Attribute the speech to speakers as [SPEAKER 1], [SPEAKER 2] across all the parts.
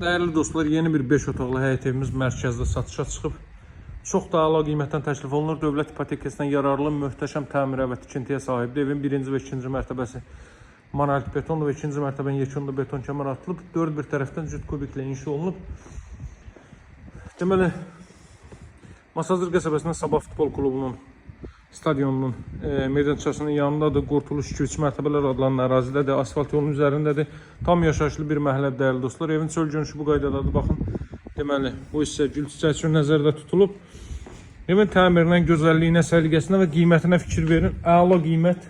[SPEAKER 1] Değerli dostlar, yeni bir 5 otaqlı həyət evimiz mərkəzdə satışa çıxıb. Çox da əla qiymətdən təklif olunur. Dövlət ipotekasından yararlı, möhtəşəm təmirə və tikintiyə sahibdir. Evin birinci və ikinci mərtəbəsi monolit betondur və ikinci mərtəbənin yekununda beton kəmər atılıb. Dörd bir tərəfdən cüt kubiklə inşa olunub. Deməli, Masazır qəsəbəsində Sabah Futbol Klubunun stadionunun meydançasının yanındadır. Qurtuluş 2-3 mərtəbələr adlanan ərazidədir. Asfalt yolun üzərindədir. Tam yaşayışlı bir məhəllə dəyərli dostlar. Evin çöl görünüşü bu qaydadadır. Baxın, deməli, bu hissə gül çiçəyi üçün nəzərdə tutulub. Evin təmirinə, gözəlliyinə, səliqəsinə və qiymətinə fikir verin. Əla qiymət,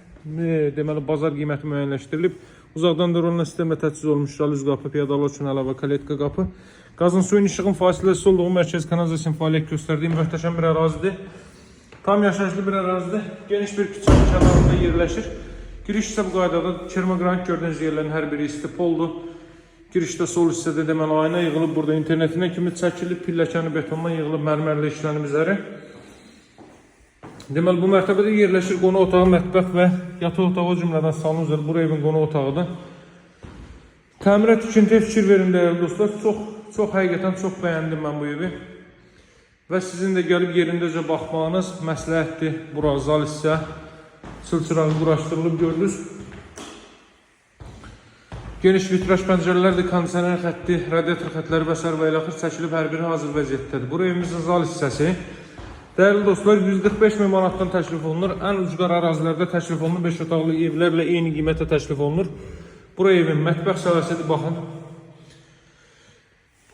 [SPEAKER 1] deməli, bazar qiyməti müəyyənləşdirilib. Uzaqdan dronla sistemlə təchiz olmuş ralüz qapı, piyadalar üçün əlavə kaletka qapı. Qazın suyun işığın fasiləsiz olduğu mərkəz kanalizasiya fəaliyyət göstərdiyi möhtəşəm bir ərazidir. Tam yaşayışlı bir ərazidə geniş bir küçənin kənarında yerləşir. Giriş isə bu qaydada kermogranit gördüyünüz yerlərin hər biri isti poldur. Girişdə sol hissədə deməli ayna yığılıb, burada internetinə kimi çəkilib, pilləkəni betondan yığılıb, mərmərlə işlənib üzəri. Deməli, bu mərtəbədə yerləşir qonaq otağı, mətbəx və yataq otağı cümlədən salon üzrə. Bura evin qonaq otağıdır. Təmirə, tikintiyə fikir verin dəyərli dostlar. Çox həqiqətən çox bəyəndim mən bu evi. Və sizin də gəlib yerindəcə baxmağınız məsləhətdir. Bura zal hissə, çılçırağı quraşdırılıb gördünüz. Geniş vitraj pəncərələrdir, kondisioner xətti, radiator xətləri və s. və ilaxır çəkilib hər biri hazır vəziyyətdədir. Bura evimizin zal hissəsi. Dəyərli dostlar, 145 min manatdan təklif olunur. Ən ucqar ərazilərdə təklif olunur. 5 otaqlı evlərlə eyni qiymətə təklif olunur. Bura evin mətbəx səvəsidir, baxın.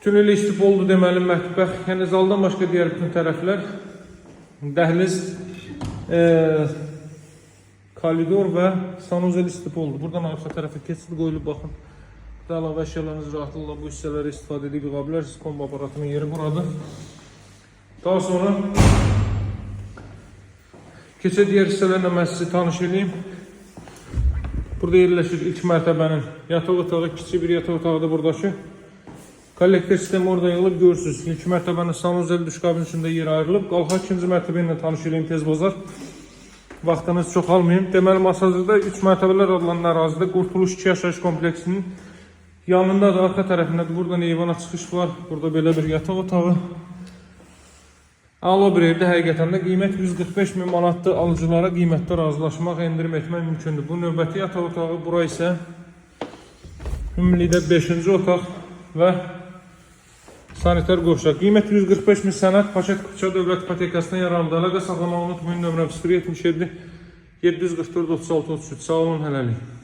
[SPEAKER 1] Tüneli isti poldu deməli mətbəx, yəni zaldan başqa digər bütün tərəflər, dəhliz, koridor və sanuzel isti poldu. Buradan arxa tərəfə keçid qoyulub, baxın. Burada əlavə əşyalarınız rahatlıqla bu hissələri istifadə edib yığa bilərsiniz. Kombo aparatının yeri buradır. Daha sonra keçə digər hissələrlə mən sizi tanış edeyim. Burada yerləşir ilk mərtəbənin yataq otağı, kiçik bir yataq otağı da buradakı. Kollektor sistemi orada yığılıb görürsünüz. İlk mərtəbənin sanuzel düşqabının içində yer ayrılıb. Qalxa ikinci mərtəbə ilə tanış edeyim tez bazar. Vaxtınızı çox almayayım. Deməli, Masazırda 3 mərtəbələr adlanan ərazidə Qurtuluş 2 yaşayış kompleksinin yanındadır, arxa tərəfindədir. Buradan eyvana çıxış var. Burada belə bir yataq otağı. Əla bir evdə həqiqətən də qiymət 145 min manatdır. Alıcılara qiymətdə razılaşmaq, endirim etmək mümkündür. Bu növbəti yataq otağı, bura isə ümumilikdə 5-ci otaq və sanitar qovşaq. Qiymət 145 min sənət, paket küçə dövlət ipotekasından yararlıdır. Əlaqə saxlamaq unutmayın, nömrəm 077 744 36 33. Sağ olun, hələlik.